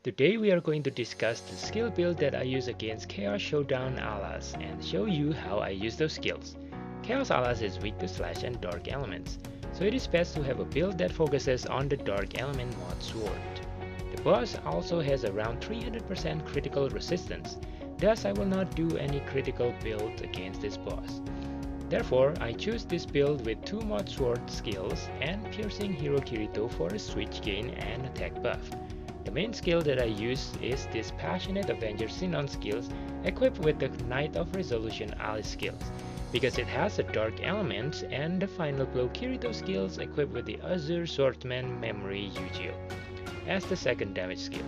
Today we are going to discuss the skill build that I use against Chaos Showdown Alaz and show you how I use those skills. Chaos Alaz is weak to slash and dark elements, so it is best to have a build that focuses on the dark element mod sword. The boss also has around 300% critical resistance, thus I will not do any critical build against this boss. Therefore, I choose this build with 2 mod sword skills and piercing hero Kirito for a switch gain and attack buff. The main skill that I use is this Passionate Avenger Sinon skills equipped with the Knight of Resolution Alice skills, because it has a dark element, and the Final Blow Kirito skills equipped with the Azure Swordsman Memory Yu-Gi-Oh! As the second damage skill.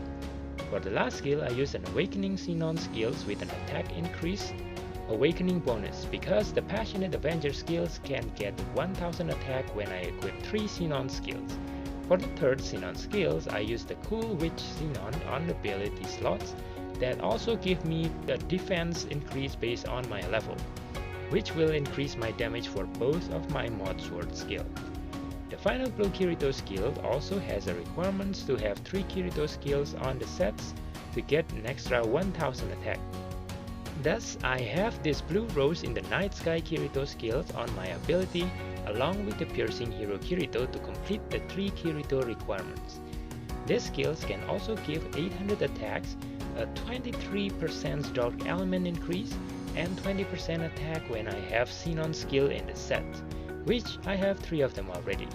For the last skill, I use an Awakening Sinon skills with an attack increase Awakening bonus, because the Passionate Avenger skills can get 1000 attack when I equip 3 Sinon skills. For the third Sinon skills, I use the Cool Witch Sinon on the ability slots that also give me the defense increase based on my level, which will increase my damage for both of my mod sword skill. The Final Blow Kirito skill also has a requirement to have 3 Kirito skills on the sets to get an extra 1000 attack. Thus, I have this Blue Rose in the Night Sky Kirito skills on my ability along with the Piercing Hero Kirito to complete the 3 Kirito requirements. These skills can also give 800 attacks, a 23% dark element increase, and 20% attack when I have Sinon skill in the set, which I have 3 of them already.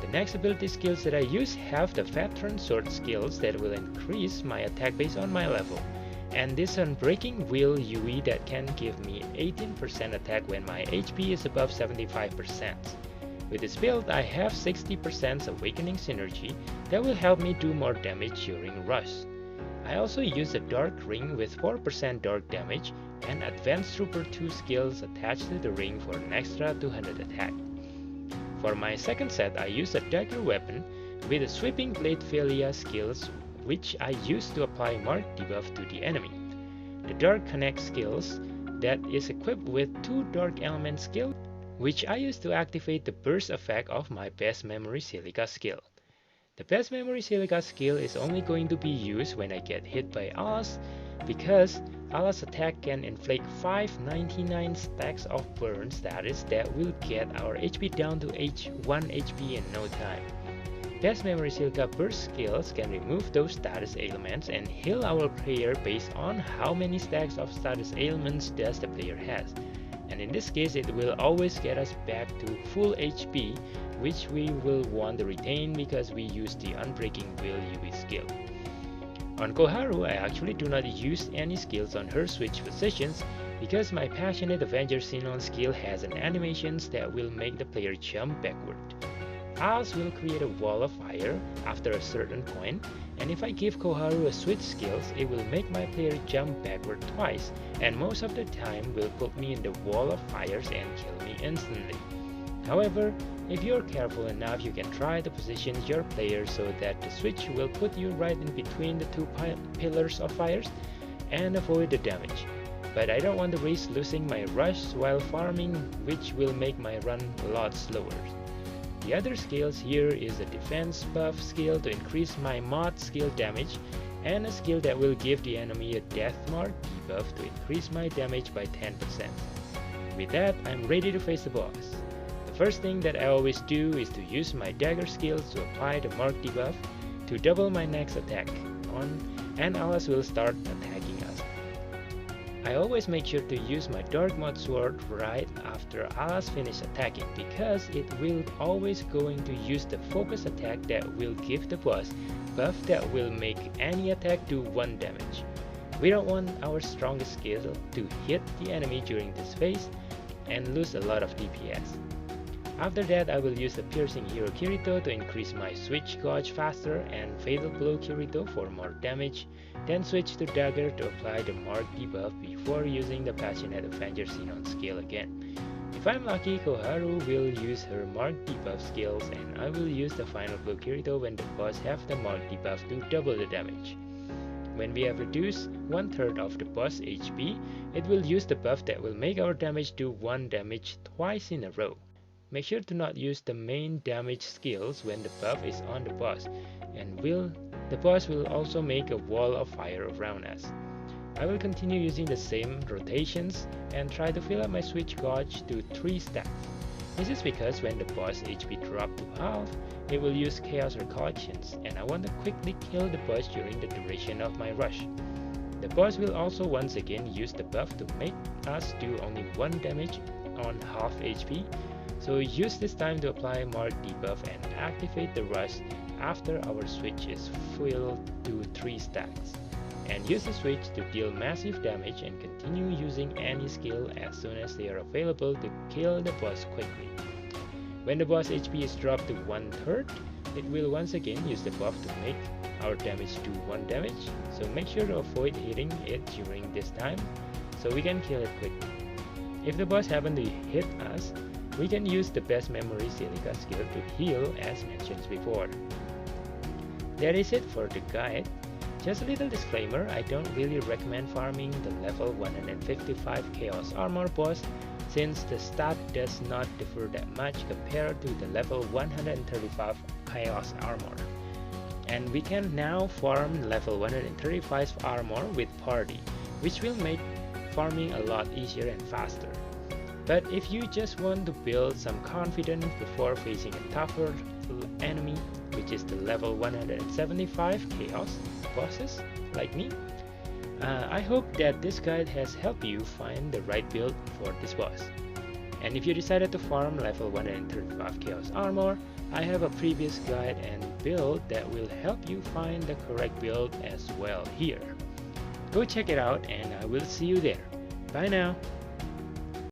The next ability skills that I use have the Veteran Sword skills that will increase my attack based on my level, and this Unbreaking Will Yui that can give me 18% attack when my HP is above 75%. With this build, I have 60% Awakening Synergy that will help me do more damage during rush. I also use a Dark Ring with 4% dark damage and Advanced Trooper 2 skills attached to the ring for an extra 200 attack. For my second set, I use a Dagger Weapon with a Sweeping Blade Philia skills, which I use to apply Mark debuff to the enemy. The Dark Connect skills that is equipped with 2 Dark Element skills, which I use to activate the burst effect of my Best Memory Silica skill. The Best Memory Silica skill is only going to be used when I get hit by Alaz, because Alaz attack can inflict 599 stacks of burn status that will get our HP down to 1 HP in no time. Best Memory Silica burst skills can remove those status ailments and heal our player based on how many stacks of status ailments does the player has. And in this case, it will always get us back to full HP, which we will want to retain because we use the Unbreaking Will Yui skill. On Koharu, I actually do not use any skills on her switch positions because my Passionate Avenger Sinon skill has an animations that will make the player jump backward. Alaz will create a wall of fire after a certain point, and if I give Koharu a switch skills, it will make my player jump backward twice, and most of the time will put me in the wall of fires and kill me instantly. However, if you're careful enough, you can try to position your player so that the switch will put you right in between the 2 pillars of fires and avoid the damage. But I don't want to risk losing my rush while farming, which will make my run a lot slower. The other skills here is a defense buff skill to increase my mod skill damage, and a skill that will give the enemy a death mark debuff to increase my damage by 10%. With that, I'm ready to face the boss. The first thing that I always do is to use my dagger skills to apply the mark debuff to double my next attack and Alaz will start attacking us. I always make sure to use my Dark Mod Sword right after Alaz finish attacking, because it will always going to use the focus attack that will give the boss buff that will make any attack do 1 damage. We don't want our strongest skill to hit the enemy during this phase and lose a lot of DPS. After that, I will use the Piercing Hero Kirito to increase my switch gauge faster and Fatal Blow Kirito for more damage, then switch to Dagger to apply the Mark debuff before using the Passionate Avenger Sinon skill again. If I'm lucky, Koharu will use her Mark debuff skills, and I will use the Final Blow Kirito when the boss have the Mark debuff to double the damage. When we have reduced 1/3 of the boss HP, it will use the buff that will make our damage do 1 damage twice in a row. Make sure to not use the main damage skills when the buff is on the boss, and will the boss will also make a wall of fire around us. I will continue using the same rotations and try to fill up my switch gauge to 3 stacks. This is because when the boss HP drop to half, it will use Chaos Recollections, and I want to quickly kill the boss during the duration of my rush. The boss will also once again use the buff to make us do only 1 damage on half HP, so use this time to apply more debuff and activate the rush after our switch is filled to 3 stacks. And use the switch to deal massive damage and continue using any skill as soon as they are available to kill the boss quickly. When the boss HP is dropped to 1/3, it will once again use the buff to make our damage do 1 damage, so make sure to avoid hitting it during this time so we can kill it quickly. If the boss happen to hit us, we can use the best memory silica skill to heal as mentioned before. That is it for the guide. Just a little disclaimer, I don't really recommend farming the level 155 Chaos Armor boss since the stat does not differ that much compared to the level 135 Chaos Armor. And we can now farm level 135 armor with party, which will make farming a lot easier and faster. But if you just want to build some confidence before facing a tougher enemy, which is the level 175 Chaos bosses like me, I hope that this guide has helped you find the right build for this boss. And if you decided to farm level 135 Chaos Armor, I have a previous guide and build that will help you find the correct build as well here. Go check it out and I will see you there. Bye now!